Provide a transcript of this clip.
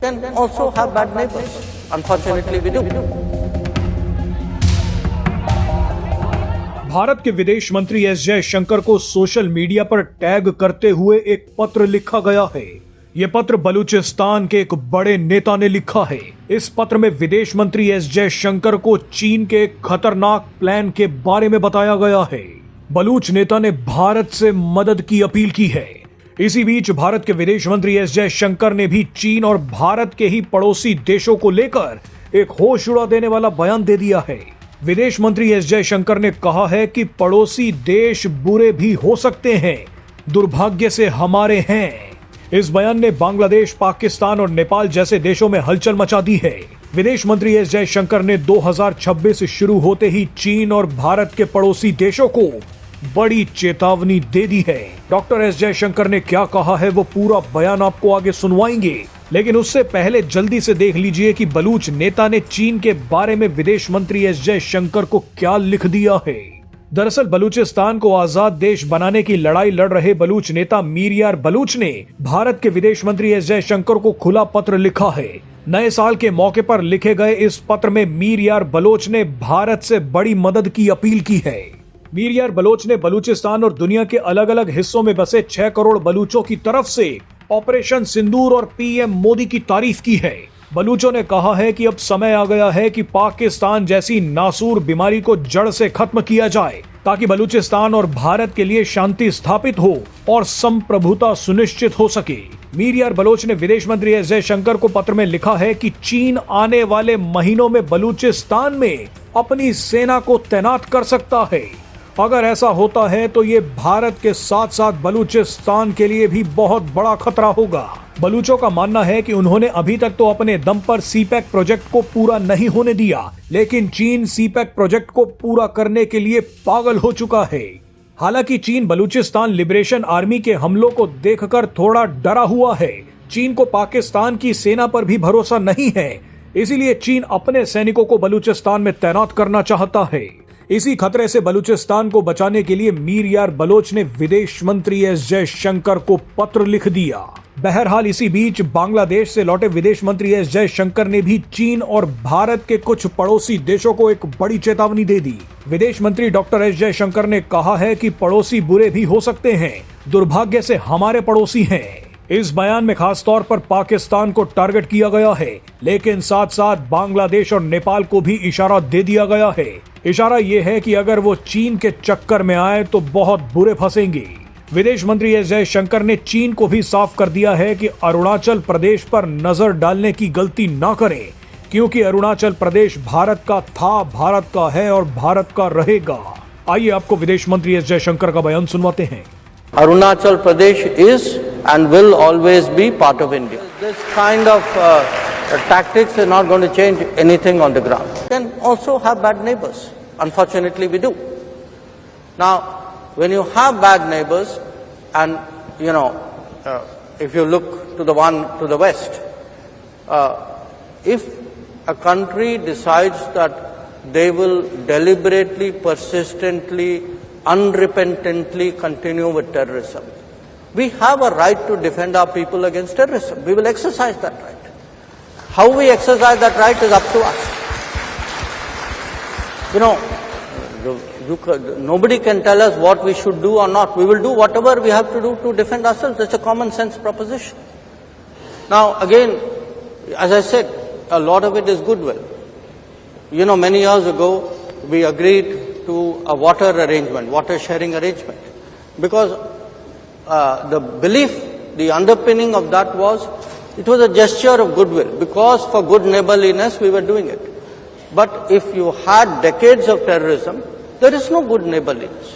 can also have bad neighbors. Unfortunately, we do. Bharat के विदेश मंत्री एस जयशंकर को सोशल मीडिया पर टैग करते हुए एक पत्र लिखा गया है। ये पत्र बलूचिस्तान के एक बड़े नेता ने लिखा है। इस पत्र में विदेश मंत्री एस जयशंकर को चीन के एक खतरनाक प्लान के बारे में बताया गया है। बलूच नेता ने भारत से मदद की अपील की है। इसी बीच भारत के विदेश मंत्री एस जयशंकर ने भी चीन और भारत के ही पड़ोसी देशों को लेकर एक होश उड़ा देने वाला बयान दे दिया है। विदेश मंत्री एस जयशंकर ने कहा है कि पड़ोसी देश बुरे भी हो सकते हैं, दुर्भाग्य से हमारे हैं। इस बयान ने बांग्लादेश, पाकिस्तान और नेपाल जैसे देशों में हलचल मचा दी है। विदेश मंत्री एस जयशंकर ने 2026 शुरू होते ही चीन और भारत के पड़ोसी देशों को बड़ी चेतावनी दे दी है। डॉक्टर एस जयशंकर ने क्या कहा है वो पूरा बयान आपको आगे सुनवाएंगे, लेकिन उससे पहले जल्दी से देख लीजिए कि बलूच नेता ने चीन के बारे में विदेश मंत्री एस जयशंकर को क्या लिख दिया है। दरअसल बलूचिस्तान को आजाद देश बनाने की लड़ाई लड़ रहे बलूच नेता मीर यार बलूच ने भारत के विदेश मंत्री एस जयशंकर को खुला पत्र लिखा है। नए साल के मौके पर लिखे गए इस पत्र में मीर यार बलोच ने भारत से बड़ी मदद की अपील की है। मीर यार बलोच ने बलूचिस्तान और दुनिया के अलग अलग हिस्सों में बसे 6 करोड़ बलूचों की तरफ से ऑपरेशन सिंदूर और पीएम मोदी की तारीफ की है। बलूचों ने कहा है कि अब समय आ गया है कि पाकिस्तान जैसी नासूर बीमारी को जड़ से खत्म किया जाए, ताकि बलूचिस्तान और भारत के लिए शांति स्थापित हो और संप्रभुता सुनिश्चित हो सके। मीर यार बलोच ने विदेश मंत्री एस जयशंकर को पत्र में लिखा है कि चीन आने वाले महीनों में बलूचिस्तान में अपनी सेना को तैनात कर सकता है। अगर ऐसा होता है तो ये भारत के साथ साथ बलूचिस्तान के लिए भी बहुत बड़ा खतरा होगा। बलूचों का मानना है कि उन्होंने अभी तक तो अपने दम पर सीपैक प्रोजेक्ट को पूरा नहीं होने दिया, लेकिन चीन सीपैक प्रोजेक्ट को पूरा करने के लिए पागल हो चुका है। हालांकि चीन बलूचिस्तान लिबरेशन आर्मी के हमलों को देखकर थोड़ा डरा हुआ है। चीन को पाकिस्तान की सेना पर भी भरोसा नहीं है, इसीलिए चीन अपने सैनिकों को बलूचिस्तान में तैनात करना चाहता है। इसी खतरे से बलूचिस्तान को बचाने के लिए मीर यार बलोच ने विदेश मंत्री एस जयशंकर को पत्र लिख दिया। बहरहाल इसी बीच बांग्लादेश से लौटे विदेश मंत्री एस जयशंकर ने भी चीन और भारत के कुछ पड़ोसी देशों को एक बड़ी चेतावनी दे दी। विदेश मंत्री डॉक्टर एस जयशंकर ने कहा है कि पड़ोसी बुरे भी हो सकते हैं, दुर्भाग्य से हमारे पड़ोसी हैं। इस बयान में खास तौर पर पाकिस्तान को टारगेट किया गया है, लेकिन साथ साथ बांग्लादेश और नेपाल को भी इशारा दे दिया गया है। इशारा यह है कि अगर वो चीन के चक्कर में आए तो बहुत बुरे फंसेंगे। विदेश मंत्री एस जयशंकर ने चीन को भी साफ कर दिया है कि अरुणाचल प्रदेश पर नजर डालने की गलती ना करें, क्योंकि अरुणाचल प्रदेश भारत का था, भारत का है और भारत का रहेगा। आइए आपको विदेश मंत्री एस जयशंकर का बयान सुनवाते हैं। Arunachal Pradesh is and will always be part of India. This kind of tactics are not going to change anything on the ground. We can also have bad neighbors. Unfortunately, we do. Now, when you have bad neighbors, and if you look to the one to the west, if a country decides that they will deliberately, persistently, unrepentantly continue with terrorism, we have a right to defend our people against terrorism. We will exercise that right. How we exercise that right is up to us. Nobody can tell us what we should do or not. We will do whatever we have to do to defend ourselves. It's a common sense proposition. Now, again, as I said, a lot of it is goodwill. Many years ago, we agreed to a water arrangement, water sharing arrangement, because the belief, the underpinning of that was, it was a gesture of goodwill, because for good neighborliness we were doing it. But if you had decades of terrorism, there is no good neighborliness.